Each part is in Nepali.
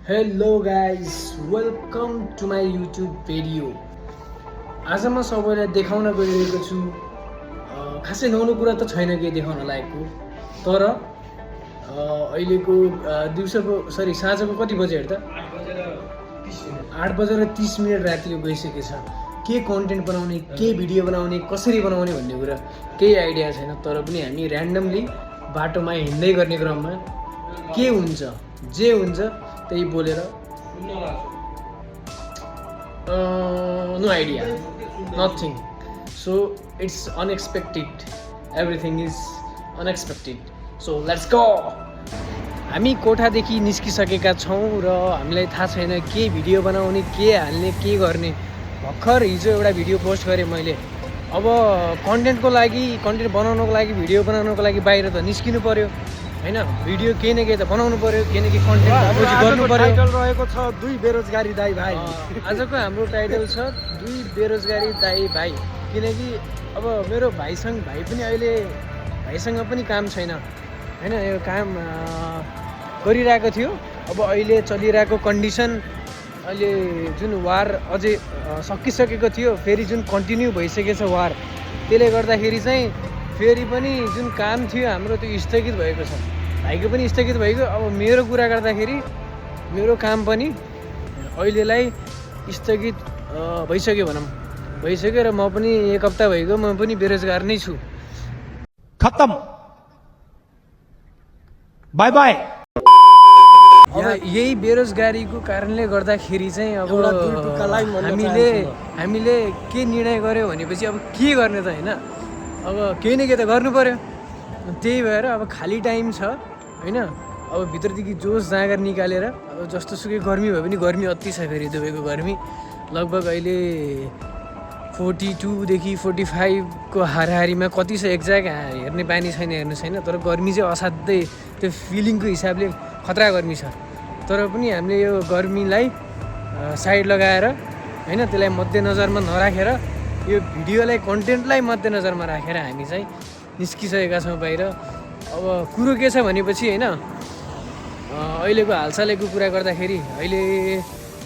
Hello guys, welcome to my YouTube video. आज म सबैलाई देखाउन गइरहेको छु। खासै नौलो कुरा त छैन के देखाउन लायकको, तर अहिलेको दिउँसोको साँझको कति बजे हेर्दा 8:30 राति गइसकेछ। के कन्टेन्ट बनाउने, के भिडियो बनाउने, कसरी बनाउने भन्ने कुरा केही आइडिया छैन। तर पनि हामी ऱ्यान्डमली बाटोमा हिँड्दै गर्ने क्रममा के हुन्छ जे हुन्छ त्यही बोलेर no idea, nothing. So it's unexpected, everything is unexpected. So let's go. हामी कोठादेखि निस्किसकेका छौँ र हामीलाई थाहा छैन के भिडियो बनाउने, के हाल्ने, के गर्ने। भर्खर हिजो एउटा भिडियो पोस्ट गरेँ मैले। अब कन्टेन्ट बनाउनको लागि, भिडियो बनाउनको लागि बाहिर त निस्किनु पर्यो हैन। भिडियो केही न केही त बनाउनु पर्यो, केही न केही कन्टेन्ट गर्नु पर्यो। टाइटल रहेको छ दुई बेरोजगारी दाइ भाइ। आजको हाम्रो टाइटल छ दुई बेरोजगारी दाइ भाइ। किनकि अब मेरो भाइसँग पनि काम छैन हैन। यो काम गरिरहेको थियो। अब अहिले चलिरहेको कन्डिसन, अहिले जुन वार अझै सकिसकेको थियो, फेरि जुन कन्टिन्यू भइसकेछ वार, त्यसले गर्दाखेरि चाहिँ फेरि पनि जुन काम थियो हाम्रो त्यो स्थगित भएको छ। भाइको पनि स्थगित भएको। अब मेरो कुरा गर्दाखेरि मेरो काम पनि अहिलेलाई स्थगित भइसक्यो भनौँ, भइसक्यो। र म पनि 1 हप्ता भइगयो, म पनि बेरोजगार नै छु। खत्म, बाई बाई। यही बेरोजगारीको कारणले गर्दाखेरि चाहिँ अब हामीले के निर्णय गर्यो भनेपछि अब के गर्ने त होइन। अब केही न केही त गर्नु पर्यो। त्यही भएर अब खाली टाइम छ होइन। अब भित्रदेखि जोस जाँगर निकालेर अब जस्तो सुकै गर्मी भए पनि, गर्मी अति छ फेरि दुबईको गर्मी। लगभग अहिले 42देखि 45 को हाराहारीमा कति छ एक्ज्याक्ट हेर्ने बानी छैन, हेर्नु छैन। तर गर्मी चाहिँ असाध्यै, त्यो फिलिङको हिसाबले खतरा गर्मी छ। तर पनि हामीले यो गर्मीलाई साइड लगाएर होइन, त्यसलाई मध्यनजरमा नराखेर, यो भिडियोलाई, कन्टेन्टलाई मध्यनजरमा राखेर हामी चाहिँ निस्किसकेका छौँ बाहिर। अब कुरो के छ भनेपछि होइन, अहिलेको हालसालैको कुरा गर्दाखेरि अहिले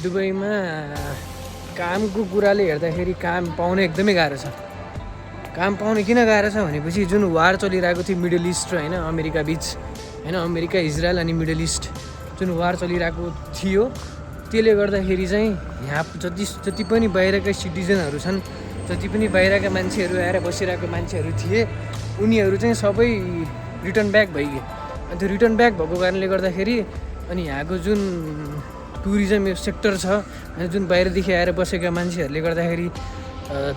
दुबईमा कामको कुराले हेर्दाखेरि काम पाउन एकदमै गाह्रो छ। काम पाउन किन गाह्रो छ भनेपछि जुन वार चलिरहेको थियो मिडल इस्ट र होइन अमेरिका बिच होइन, अमेरिका, इजरायल अनि मिडल इस्ट जुन वार चलिरहेको थियो, त्यसले गर्दाखेरि चाहिँ यहाँ जति पनि बाहिरका सिटिजनहरू छन्, जति पनि बाहिरका मान्छेहरू आएर बसिरहेको मान्छेहरू थिए, उनीहरू चाहिँ सबै रिटर्न ब्याक भइगयो। अनि त्यो रिटर्न ब्याक भएको कारणले गर्दाखेरि अनि यहाँको जुन टुरिज्म सेक्टर छ, जुन बाहिरदेखि आएर बसेका मान्छेहरूले गर्दाखेरि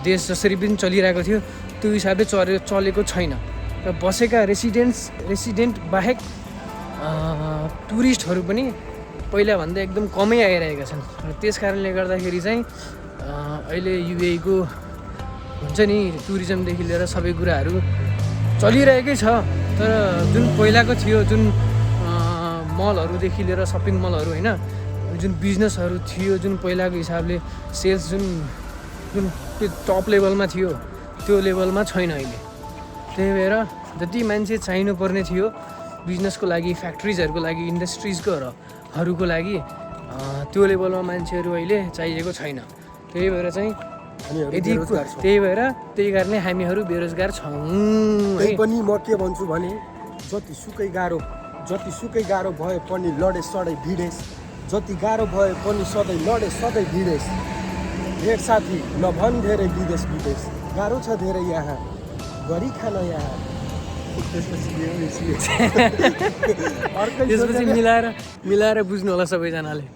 देश जसरी पनि चलिरहेको थियो त्यो हिसाबले चलेको छैन। र बसेका रेसिडेन्ट बाहेक टुरिस्टहरू पनि पहिलाभन्दा एकदम कमै आइरहेका छन्। र त्यस कारणले गर्दाखेरि चाहिँ अहिले युएईको हुन्छ नि, टुरिज्मदेखि लिएर सबै कुराहरू चलिरहेकै छ। तर जुन पहिलाको थियो, जुन मलहरूदेखि लिएर सपिङ मलहरू होइन, जुन बिजनेसहरू थियो, जुन पहिलाको हिसाबले सेल्स जुन टप लेभलमा थियो त्यो लेभलमा छैन अहिले। त्यही भएर जति मान्छे चाहिनुपर्ने थियो बिजनेसको लागि, फ्याक्ट्रिजहरूको लागि, इन्डस्ट्रिजकोहरूको लागि, त्यो लेभलमा मान्छेहरू अहिले चाहिएको छैन। त्यही भएर चाहिँ त्यही कारणले हामीहरू बेरोजगार छौँ। त्यही पनि म के भन्छु भने जतिसुकै गाह्रो भए पनि लडे सधैँ भिडेस, जति गाह्रो भए पनि सधैँ लडे सधैँ भिडेस। भेट साथी नभन धेरै विदेश गाह्रो छ धेरै यहाँ, गरी खान यहाँ। त्यसपछि मिलाएर बुझ्नु होला सबैजनाले।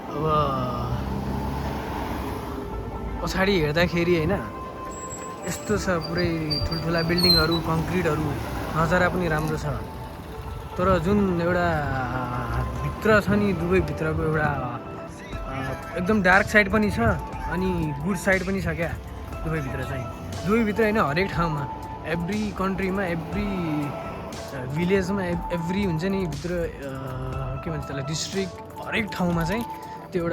अब पछाडि हेर्दाखेरि होइन यस्तो छ, पुरै ठुल्ठुला बिल्डिङहरू, कङ्क्रिटहरू, नजारा पनि राम्रो छ। तर जुन एउटा भित्र छ नि, दुबईभित्रको एउटा एकदम डार्क साइड पनि छ अनि गुड साइड पनि छ क्या दुबईभित्र चाहिँ। दुबईभित्र होइन, हरेक ठाउँमा, एभ्री कन्ट्रीमा, एभ्री भिलेजमा, एभ्री हुन्छ नि भित्र के भन्छ त्यसलाई, डिस्ट्रिक्ट, हरेक ठाउँमा चाहिँ त्यो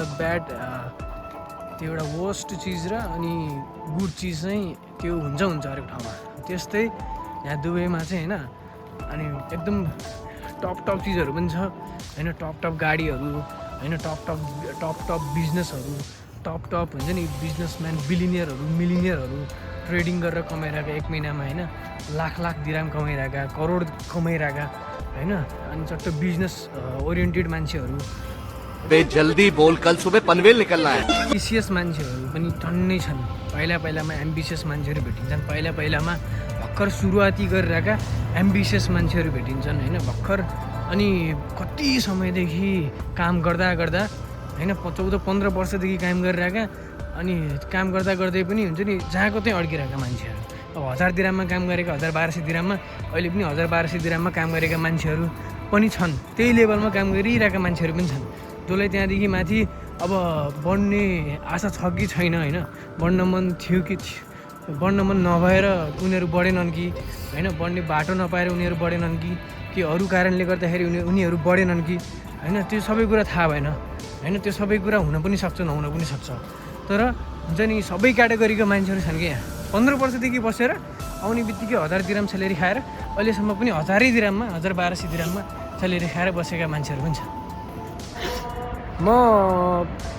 एउटा वर्स्ट चिज र अनि गुड चिज चाहिँ त्यो हुन्छ हरेक ठाउँमा। त्यस्तै यहाँ दुबईमा चाहिँ होइन। अनि एकदम टप चिजहरू पनि छ होइन, टप गाडीहरू होइन, टप बिजनेसहरू, टप हुन्छ नि बिजनेसम्यान, बिलिनियरहरू, मिलिनियरहरू ट्रेडिङ गरेर कमाइरहेका एक महिनामा होइन, लाख दिराम कमाइरहेका, करोड कमाइरहेका होइन। अनि चट्ट बिजनेस ओरिएन्टेड मान्छेहरू, बे जल्दी बोल, कल सुबह पनवेल निकलना है। एम्बिसियस मान्छेहरू पनि टन्नै छन्। पहिलामा एम्बिसियस मान्छेहरू भेटिन्छन्, पहिलामा भर्खर सुरुवाती गरिरहेका एम्बिसियस मान्छेहरू भेटिन्छन् होइन, भर्खर। अनि कति समयदेखि काम गर्दा होइन, 14-15 वर्षदेखि काम गरिरहेका, अनि काम गर्दै पनि हुन्छ नि जहाँको त्यहीँ अड्किरहेका मान्छेहरू। अब 1000 दिराममा काम गरेका, 1200 दिराममा, अहिले पनि 1200 दिराममा काम गरेका मान्छेहरू पनि छन्। त्यही लेभलमा काम गरिरहेका मान्छेहरू पनि छन्, जसलाई त्यहाँदेखि माथि अब बढ्ने आशा छ कि छैन होइन, बढ्न मन थियो कि बढ्न मन नभएर उनीहरू बढेनन् कि होइन, बढ्ने बाटो नपाएर उनीहरू बढेनन् कि अरू कारणले गर्दाखेरि उनीहरू बढेनन् कि होइन, त्यो सबै कुरा थाहा भएन होइन। त्यो सबै कुरा हुन पनि सक्छ, नहुन पनि सक्छ। तर हुन्छ नि सबै क्याटेगोरीका मान्छेहरू छन् कि यहाँ। 15 वर्षदेखि बसेर आउने बित्तिकै 1000 दिराम स्यालेरी खाएर अहिलेसम्म पनि 1000 दिराममा, 1200 दिराममा स्यालेरी खाएर बसेका मान्छेहरू पनि छन्। म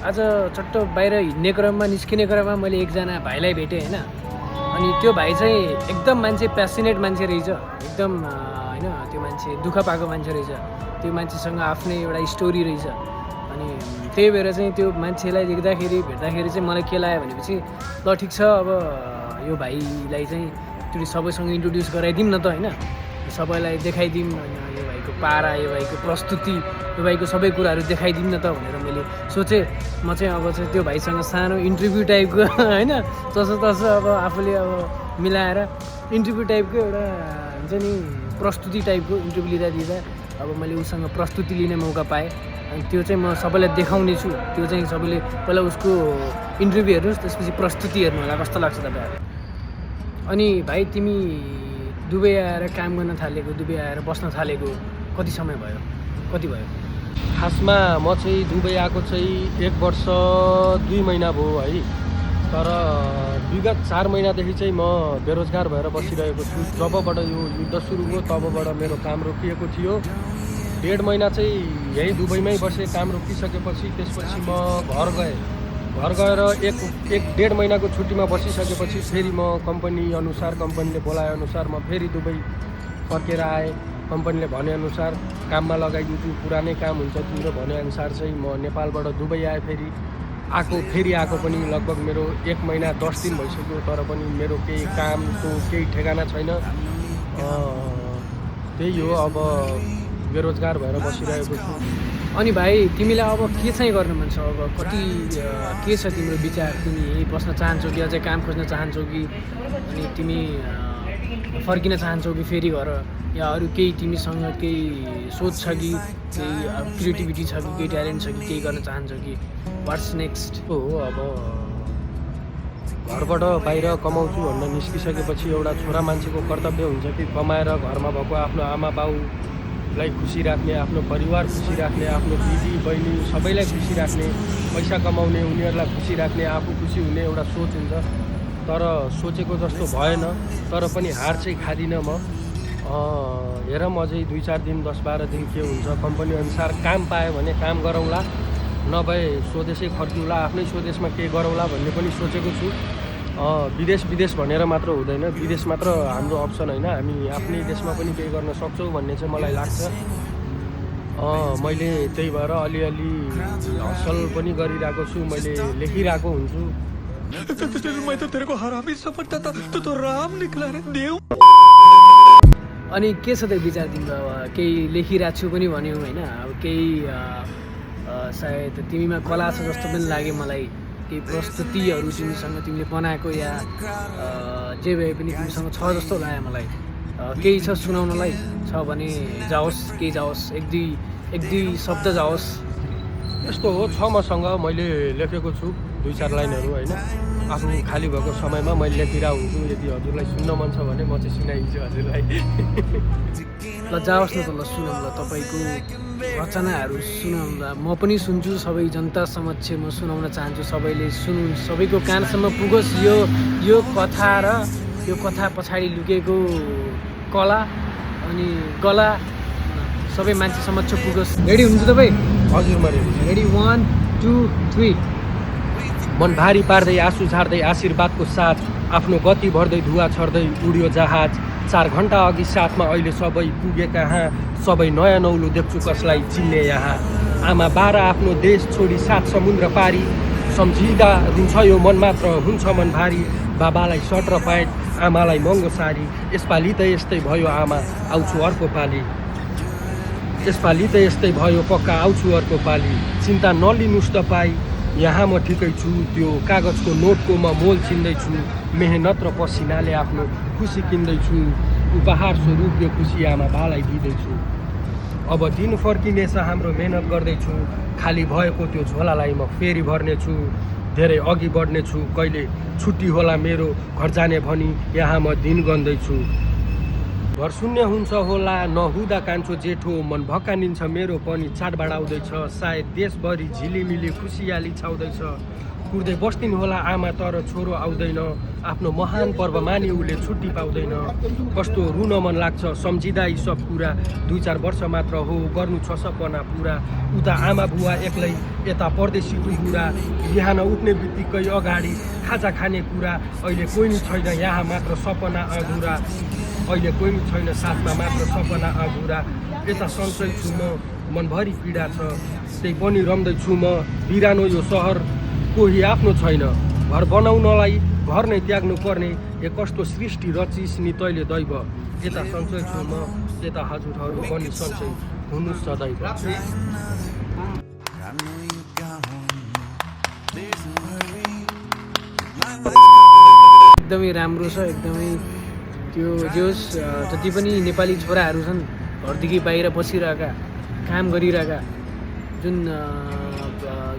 आज चट्ट बाहिर हिँड्ने क्रममा, निस्किने क्रममा मैले एकजना भाइलाई भेटेँ होइन। अनि त्यो भाइ चाहिँ एकदम मान्छे प्यासनेट मान्छे रहेछ, एकदम होइन, त्यो मान्छे दुःख पाएको मान्छे रहेछ, त्यो मान्छेसँग आफ्नै एउटा स्टोरी रहेछ। अनि त्यही भएर चाहिँ त्यो मान्छेलाई भेट्दाखेरि चाहिँ मलाई के लाग्यो भनेपछि, ल ठिक छ, अब यो भाइलाई चाहिँ त्यो सबैसँग इन्ट्रोड्युस गराइदिउँ न त होइन, सबैलाई देखाइदिउँ, होइन, यो भाइको पारा, यो भाइको प्रस्तुति, यो भाइको सबै कुराहरू देखाइदिउँ न त भनेर मैले सोचेँ। म चाहिँ अब चाहिँ त्यो भाइसँग सानो इन्टरभ्यू टाइपको होइन, तसो अब आफूले अब मिलाएर इन्टरभ्यू टाइपको एउटा हुन्छ नि प्रस्तुति टाइपको इन्टरभ्यू दिँदा अब मैले उसँग प्रस्तुति लिने मौका पाएँ। अनि त्यो चाहिँ म सबैलाई देखाउने छु। त्यो चाहिँ सबैले पहिला उसको इन्टरभ्यू हेर्नुहोस्, त्यसपछि प्रस्तुति हेर्नु होला, कस्तो लाग्छ तपाईँहरू। अनि भाइ तिमी दुबई आएर काम गर्न थालेको, दुबई आएर बस्न थालेको कति समय भयो, कति भयो? खासमा म चाहिँ दुबई आएको चाहिँ 1 वर्ष 2 महिना भयो है। तर विगत 4 महिनादेखि चाहिँ म बेरोजगार भएर बसिरहेको छु। जबबाट यो युद्ध सुरु भयो तबबाट मेरो काम रोकिएको थियो। 1.5 महिना चाहिँ यही दुबईमै बसेँ। काम रोकिसकेपछि त्यसपछि म घर गएर 1.5 महिनाको छुट्टीमा बसिसकेपछि फेरि म कम्पनीले बोलाएअनुसार म फेरि दुबई फर्केर आएँ। कम्पनीले भनेअनुसार काममा लगाइदिन्छु, पुरानै काम हुन्छ तिम्रो भनेअनुसार चाहिँ म नेपालबाट दुबई आएँ। फेरि आएको पनि लगभग मेरो 1 महिना 10 दिन भइसक्यो, तर पनि मेरो केही कामको केही ठेगाना छैन। त्यही हो, अब बेरोजगार भएर बसिरहेको छु। अनि भाइ तिमीलाई अब के चाहिँ गर्न मन छ? अब कति के छ तिम्रो विचार? तिमी यही बस्न चाहन्छौ कि अझै काम खोज्न चाहन्छौ कि अनि तिमी फर्किन चाहन्छौ कि फेरि घर, या अरू केही तिमीसँग केही सोच छ कि केही क्रिएटिभिटी छ कि केही ट्यालेन्ट छ कि केही गर्न चाहन्छौ कि वाट्स नेक्स्ट? हो, अब घरबाट बाहिर कमाउँछु भनेर निस्किसकेपछि एउटा छोरा मान्छेको कर्तव्य हुन्छ कि कमाएर घरमा भएको आफ्नो आमा बाउलाई खुसी राख्ने, आफ्नो परिवार खुसी राख्ने, आफ्नो दिदी बहिनी सबैलाई खुसी राख्ने, पैसा कमाउने, उनीहरूलाई खुसी राख्ने, आफू खुसी हुने एउटा सोच हुन्छ। तर सोचेको जस्तो भएन, तर पनि हार चाहिँ खादिनँ म। हेर म अझै 2-4 दिन 10-12 दिन के हुन्छ, कम्पनी अनुसार काम पायो भने काम गरौँला, नभए स्वदेशै फर्किउँला, आफ्नै स्वदेशमा केही गरौँला भन्ने पनि सोचेको छु। विदेश भनेर मात्र हुँदैन, विदेश मात्र हाम्रो अप्सन होइन, हामी आफ्नै देशमा पनि केही गर्न सक्छौँ भन्ने चाहिँ मलाई लाग्छ। मैले त्यही भएर अलिअलि हसल पनि गरिरहेको छु, मैले लेखिरहेको हुन्छु। अनि के छ त विचार तिम्रो? अब केही लेखिरहेको छु पनि भन्यौ होइन, अब केही सायद तिमीमा कला छ जस्तो पनि लाग्यो मलाई। केही प्रस्तुतिहरू तिमीले बनाएको या जे भए पनि तिमीसँग छ जस्तो लाग्यो मलाई। केही छ सुनाउनलाई? छ भने जाओस्, केही जाओस्, एक दुई शब्द जाओस्। यस्तो हो, छ मसँग, मैले लेखेको छु 2-4 लाइनहरू होइन। आफू खाली भएको समयमा मैले लेखिरहेको हुन्छु। यदि हजुरलाई सुन्न मन छ भने म चाहिँ सुनाइदिन्छु हजुरलाई। ल जाओस् न त, ल सुनौँ, ल तपाईँको रचनाहरू सुनाउँ, ल म पनि सुन्छु। सबै जनता समक्ष म सुनाउन चाहन्छु, सबैले सुनुन्, सबैको कानसम्म पुगोस् यो कथा र यो कथा पछाडि लुकेको कला अनि गला सबै मान्छे समक्ष पुगोस्। रेडी हुनुहुन्छ तपाईँ? हजुर म रेडी। रेडी 1 2 3। मन भारी पार्दै आँसु झार्दै आशीर्वादको साथ आफ्नो गति भर्दै धुवा छर्दै उड्यो जहाज। 4 घन्टा अघि साथमा अहिले सबै पुगे कहाँ, सबै नयाँ नौलो देख्छु कसलाई चिन्ने यहाँ। आमा 12 आफ्नो देश छोडी 7 समुद्र पारी, सम्झिँदा दिन्छ यो मन मात्र हुन्छ मन भारी। बाबालाई सर्ट र प्यान्ट, आमालाई महँगो साडी, यसपालि त यस्तै भयो आमा आउँछु अर्को पालि। यसपालि त यस्तै भयो पक्का आउँछु अर्को पालि। चिन्ता नलिनुहोस् तपाईँ, यहाँ म ठिकै छु। त्यो कागजको नोटको म मोल चिन्दैछु। मेहनत र पसिनाले आफ्नो खुसी किन्दैछु। उपहार स्वरूप यो खुसी आमा बालाई दिँदैछु। अब दिन फर्किनेछ हाम्रो मेहनत गर्दैछु। खाली भएको त्यो झोलालाई म फेरि भर्नेछु। धेरै अघि बढ्नेछु, कहिले छुट्टी होला मेरो घर जाने भनी यहाँ म दिन गन्दैछु। घर शून्य हुन्छ होला नहुँदा कान्छो जेठो, मन भक्कानिन्छ मेरो पनि चाडबाड आउँदैछ। सायद देशभरि झिलिमिली खुसियाली छाउँदैछ। कुर्दै बस्दिन होला आमा तर छोरो आउँदैन। आफ्नो महान पर्व मानि उसले छुट्टी पाउँदैन। कस्तो रुन मन लाग्छ सम्झिँदा यी सब कुरा। 2-4 वर्ष मात्र हो गर्नु छ सपना पुरा। उता आमा बुवा एक्लै, यता परदेशीको बुढा। बिहान उठ्ने बित्तिकै अगाडि खाजा खाने कुरा। अहिले कोही नि छैन यहाँ मात्र सपना अधुरा। अहिले कोही नि छैन साथमा मात्र सपना अधुरा। यता सन्चै छु म, मनभरि पीडा छ। त्यही पनि रम्दैछु म, बिरानो यो सहर कोही आफ्नो छैन। घर बनाउनलाई घर नै त्याग्नु पर्ने, ए कस्तो सृष्टि रचिस नि तैले दैव। यता सन्चै छु म, यता हजुरहरू पनि सन्चै हुनु सदैव। एकदमै राम्रो छ, एकदमै त्यो जोस् जति पनि नेपाली छोराहरू छन् घरदेखि बाहिर बसिरहेका, काम गरिरहेका,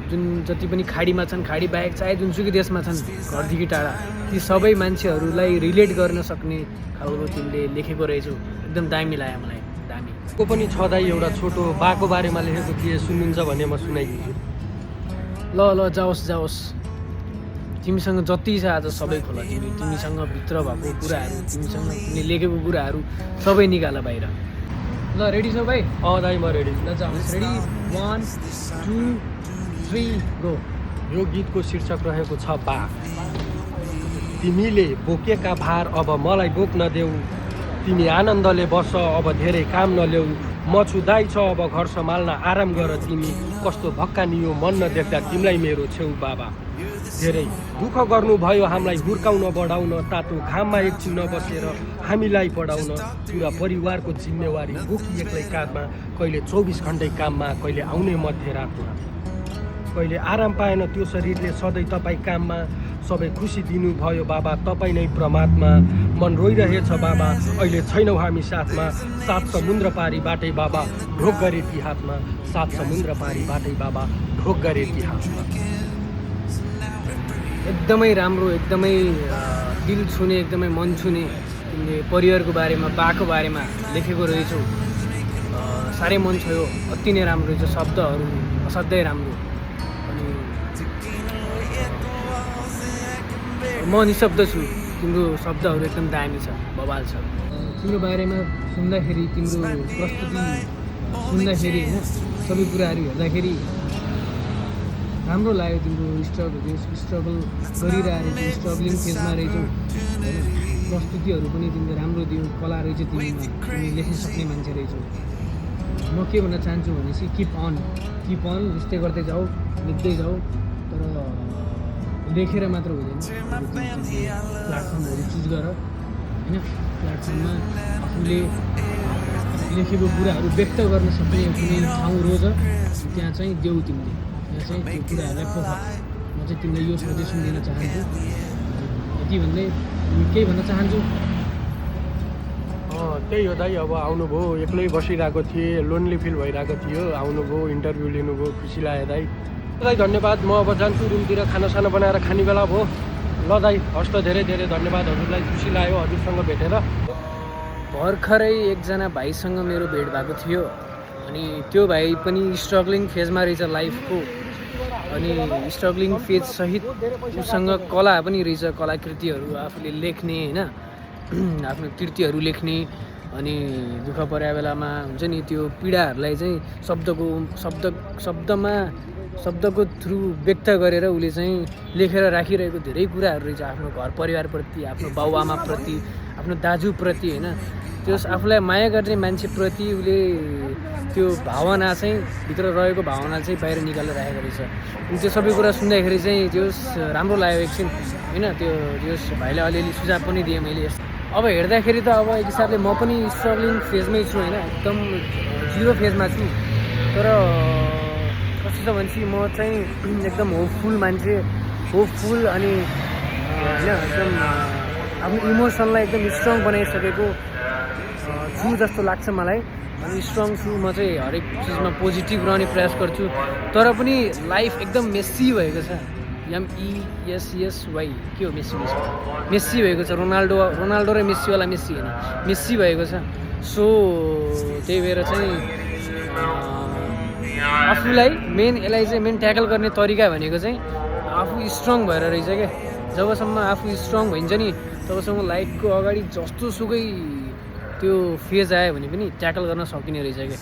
जुन जति पनि खाडीमा छन्, खाडी बाहेक चाहे जुनसुकै देशमा छन् घरदेखि टाढा, ती सबै मान्छेहरूलाई रिलेट गर्न सक्ने खालको तिमीले लेखेको रहेछौ। एकदम दामी लाग्यो मलाई, दामी। को पनि छँदै एउटा छोटो बाको बारेमा लेखेको थिएँ, सुन्नुहुन्छ भने म सुनाइदिन्छु। ल जाओस्, तिमीसँग जति छ आज सबै खोला। तिमीसँग भित्र भएको कुराहरू, तिमीसँग तिमीले लेखेको कुराहरू सबै निकाल बाहिर। ल रेडी छौ भाइ? दाइ म रेडी। ल जाओस्। Ready 1 2 3 go. यो गीतको शीर्षक रहेको छ बा। तिमीले बोकेका भार अब मलाई बोक्न देऊ। तिमी आनन्दले बस अब धेरै काम नल्याऊ। म छु दाइ छ अब घर सम्हाल्न आराम गर तिमी। कस्तो भक्कानियो मन नदेख्दा तिमीलाई मेरो छेउ बाबा। धेरै दुःख गर्नुभयो हामीलाई हुर्काउन बढाउन। तातो घाममा एकछिन नबसेर हामीलाई पढाउन। पुरा परिवारको जिम्मेवारी बोकी एक्लै काँधमा। कहिले 24 घन्टै काममा, कहिले आउने मध्यरातमा। कहिले आराम पाएन त्यो शरीरले सधैँ तपाईँ काममा। सबै खुसी दिनुभयो बाबा तपाईँ नै परमात्मा। मन रोइरहेछ बाबा अहिले छैनौ हामी साथमा। 7 समुद्र पारी बाटै बाबा ढोक गरे ती हातमा। 7 समुद्र पारी बाटै बाबा ढोक गरे ती हातमा। एकदमै राम्रो, एकदमै दिल छुने, एकदमै मन छुने तिमीले परिवारको बारेमा, बाको बारेमा लेखेको रहेछौ। साह्रै मन छ यो, अति नै राम्रो रहेछ। शब्दहरू असाध्यै राम्रो। अनि म निशब्द छु, तिम्रो शब्दहरू एकदम दामी छ, बवाल छ। तिम्रो बारेमा सुन्दाखेरि, तिम्रो प्रस्तुति सुन्दाखेरि होइन, सबै कुराहरू हेर्दाखेरि राम्रो लाग्यो। तिम्रो स्ट्रगल गरिरहेको, स्ट्रगलिङ फेजमा रहेछौ होइन। प्रस्तुतिहरू पनि तिमीले राम्रो दियौ, कला रहेछ तिमीमा, तिमी लेख्न सक्ने मान्छे रहेछौ। म के भन्न चाहन्छु भनेपछि किप अन यस्तै गर्दै जाऊ, लेख्दै जाऊ। तर लेखेर मात्र हुँदैन, प्लेटफर्महरू चुज गर होइन। प्लेटफर्ममा आफूले लेखेको कुराहरू व्यक्त गर्न सक्ने कुनै ठाउँ रोज त्यहाँ चाहिँ देऊ तिमीले। त्यहाँ चाहिँ त्यो कुराहरूलाई पोख। म चाहिँ तिमीलाई यो सजेसन दिन चाहन्छु। यति भन्दै केही भन्न चाहन्छु। त्यही हो दाइ, अब आउनुभयो, एक्लै बसिरहेको थिएँ, लोन्ली फिल भइरहेको थियो, आउनुभयो, इन्टरभ्यू लिनुभयो, खुसी लाग्यो दाइ। दाइ धन्यवाद। म अब जान्छु रुमतिर, खानासाना बनाएर खाने बेला भयो। ल दाइ हस् त, धेरै धेरै धन्यवाद। हजुरलाई खुसी लाग्यो हजुरसँग भेटेर। भर्खरै एकजना भाइसँग मेरो भेट भएको थियो। अनि त्यो भाइ पनि स्ट्रगलिङ फेजमा रहेछ लाइफको। अनि स्ट्रगलिङ फेज सहित उसँग कला पनि रहेछ, कलाकृतिहरू आफूले लेख्ने होइन, आफ्नो कृतिहरू लेख्ने, अनि दुःख परेको बेलामा हुन्छ नि त्यो पीडाहरूलाई चाहिँ शब्दको थ्रु व्यक्त गरेर उसले चाहिँ लेखेर राखिरहेको धेरै कुराहरू रहेछ आफ्नो घर परिवारप्रति, आफ्नो बाउआमाप्रति, आफ्नो दाजुप्रति होइन। त्यस आफूलाई माया गर्ने मान्छेप्रति उसले त्यो भावना चाहिँ भित्र रहेको भावना चाहिँ बाहिर निकालेर राखेको रहेछ। अनि त्यो सबै कुरा सुन्दाखेरि चाहिँ त्यो राम्रो लाग्यो एकछिन होइन। त्यो भाइलाई अलिअलि सुझाव पनि दिएँ मैले। अब हेर्दाखेरि त अब एक हिसाबले म पनि स्ट्रगलिङ फेजमै छु होइन, एकदम 0 फेजमा छु। तर कस्तो छ भनेपछि म चाहिँ एकदम होपफुल मान्छे, होपफुल अनि होइन एकदम आफ्नो इमोसनलाई एकदम स्ट्रङ बनाइसकेको छु जस्तो लाग्छ मलाई। अनि स्ट्रङ छु म चाहिँ, हरेक चिजमा पोजिटिभ रहने प्रयास गर्छु। तर पनि लाइफ एकदम मेस्सी भएको छ। MESSY के हो मेस्सी भएको छ। रोनाल्डो र मेस्सीवाला मेस्सी होइन, मेस्सी भएको छ। सो त्यही भएर चाहिँ आफूलाई यसलाई चाहिँ मेन ट्याकल गर्ने तरिका भनेको चाहिँ आफू स्ट्रङ भएर रहेछ क्या। जबसम्म आफू स्ट्रङ भइन्छ नि तबसम्म लाइफको अगाडि जस्तो सुकै त्यो फेज आयो भने पनि ट्याकल गर्न सकिने रहेछ क्या।